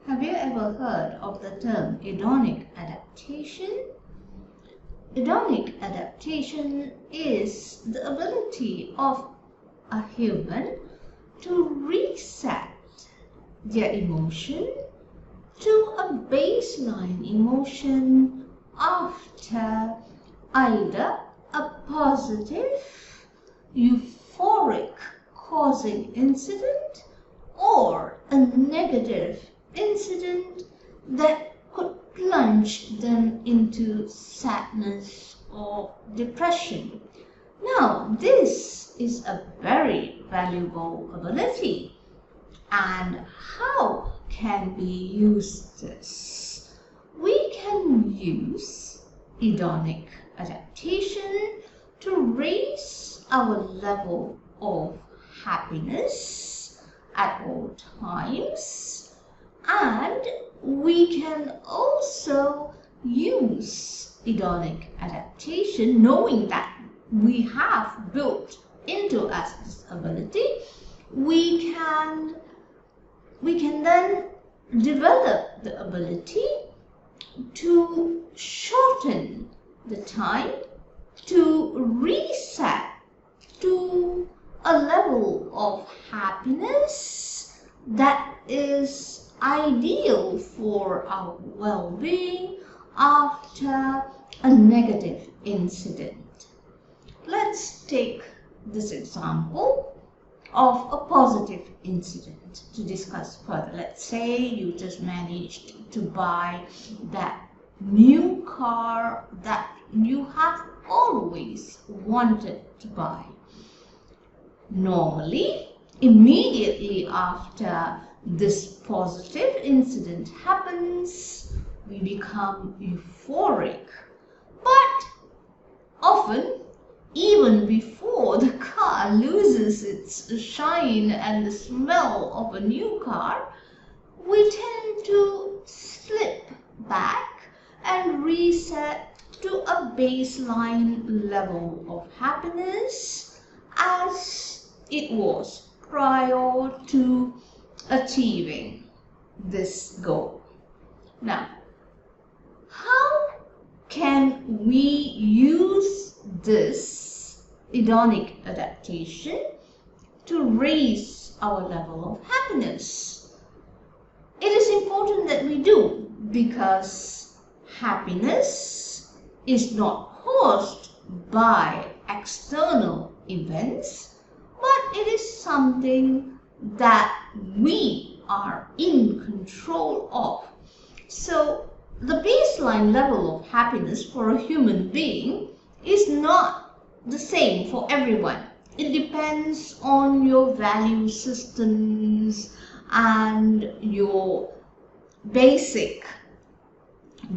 Have you ever heard of the term hedonic adaptation? Hedonic adaptation is the ability of a human to reset their emotion to a baseline emotion after either a positive, euphoric causing incident or a negative incident that could plunge them into sadness or depression. Now, this is a very valuable ability. And how can we use this? We can use hedonic adaptation to raise our level of happiness at all times, and we can also use hedonic adaptation knowing that we have built into us this ability. We can then develop the ability to shorten the time to reset to a level of happiness that is ideal for our well-being after a negative incident. Let's take this example of a positive incident to discuss further. Let's say you just managed to buy that new car that you have always wanted to buy. Normally, immediately after this positive incident happens, we become euphoric. But often, even before the car loses its shine and the smell of a new car, we tend to slip back and reset to a baseline level of happiness as it was prior to achieving this goal. Now, how can we use this hedonic adaptation to raise our level of happiness? It is important that we do, because happiness is not caused by external events, but it is something that we are in control of. So the baseline level of happiness for a human being is not the same for everyone. It depends on your value systems and your basic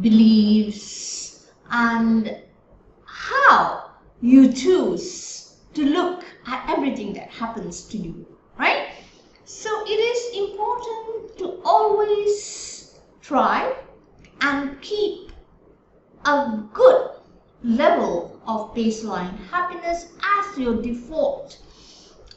beliefs and how you choose to look at everything that happens to you, right? So it is important to always try and keep a good level of baseline happiness as your default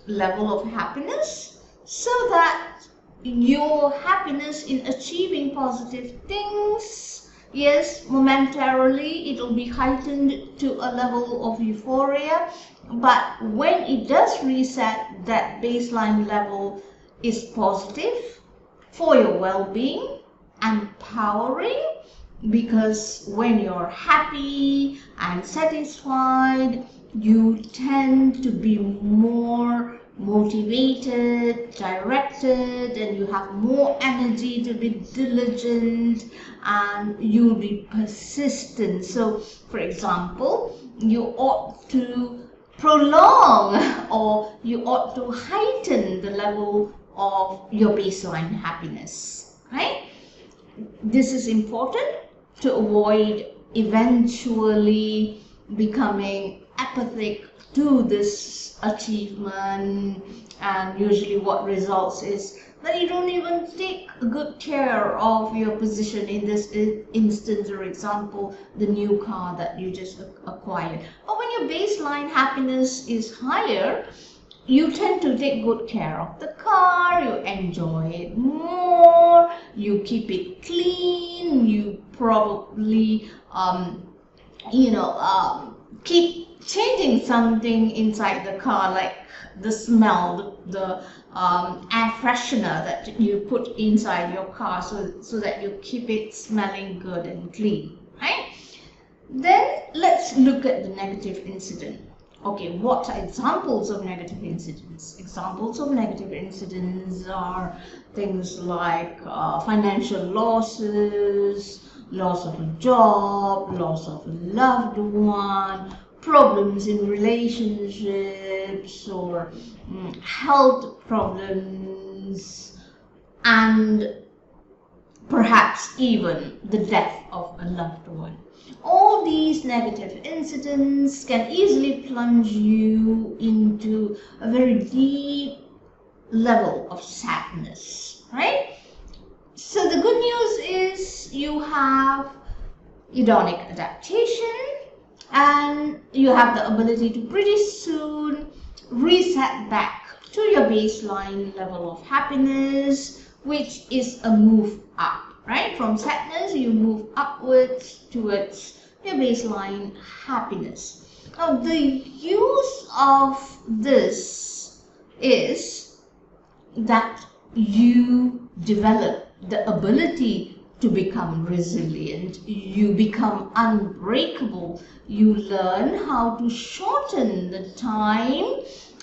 level of happiness, so that your happiness in achieving positive things, yes, momentarily it will be heightened to a level of euphoria, but when it does reset, that baseline level is positive for your well-being and empowering, because when you're happy and satisfied, you tend to be more motivated, directed, and you have more energy to be diligent, and you'll be persistent. So, for example, you ought to prolong or you ought to heighten the level of your baseline happiness, right? This is important to avoid eventually becoming apathic to this achievement, and usually what results is that you don't even take good care of your position in this instance, or example, the new car that you just acquired. But when your baseline happiness is higher, you tend to take good care of the car, you enjoy it more, you keep it clean, you probably keep changing something inside the car, like the smell, the air freshener that you put inside your car, so that you keep it smelling good and clean, right? Then let's look at the negative incident. Okay, what are examples of negative incidents? Examples of negative incidents are things like financial losses, loss of a job, loss of a loved one, problems in relationships, or health problems, and perhaps even the death of a loved one. All these negative incidents can easily plunge you into a very deep level of sadness, right? So the good news is you have hedonic adaptation, and you have the ability to pretty soon reset back to your baseline level of happiness, which is a move up, right? From sadness, you move upwards towards your baseline happiness. Now, the use of this is that you develop the ability to become resilient, you become unbreakable, you learn how to shorten the time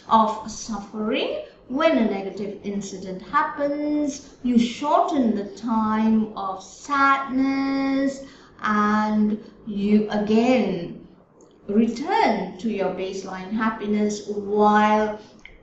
of suffering. When a negative incident happens, you shorten the time of sadness, and you again return to your baseline happiness, while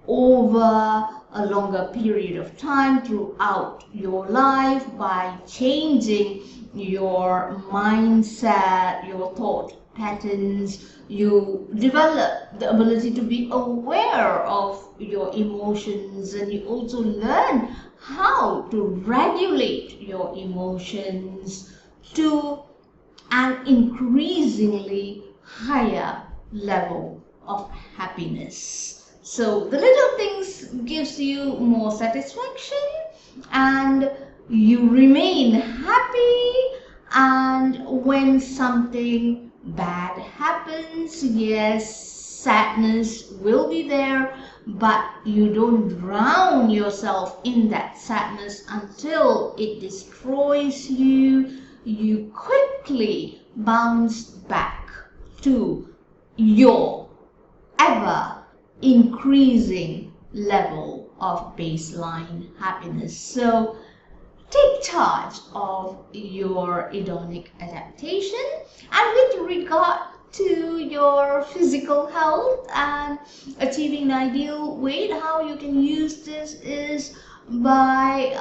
over a longer period of time throughout your life, by changing your mindset, your thought patterns, you develop the ability to be aware of your emotions, and you also learn how to regulate your emotions to an increasingly higher level of happiness. So the little things gives you more satisfaction, and you remain happy. And when something bad happens, yes, sadness will be there, but you don't drown yourself in that sadness until it destroys you. You quickly bounce back to your ever increasing level of baseline happiness. So take charge of your hedonic adaptation. And with regard to your physical health and achieving the ideal weight, how you can use this is by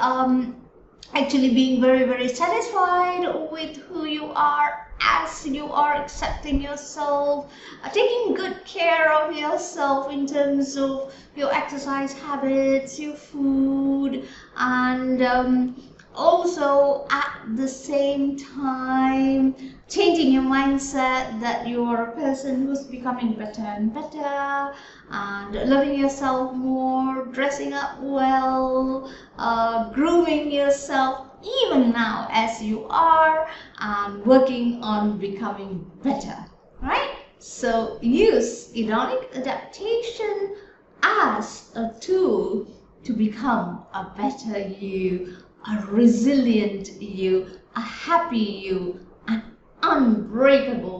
actually being very, very satisfied with who you are as you are accepting yourself, taking good care of yourself in terms of your exercise habits, your food, and also at the same time changing your mindset that you're a person who's becoming better and better, and loving yourself more, dressing up well, grooming yourself even now as you are, and working on becoming better, right? So use hedonic adaptation as a tool to become a better you, a resilient you, a happy you, an unbreakable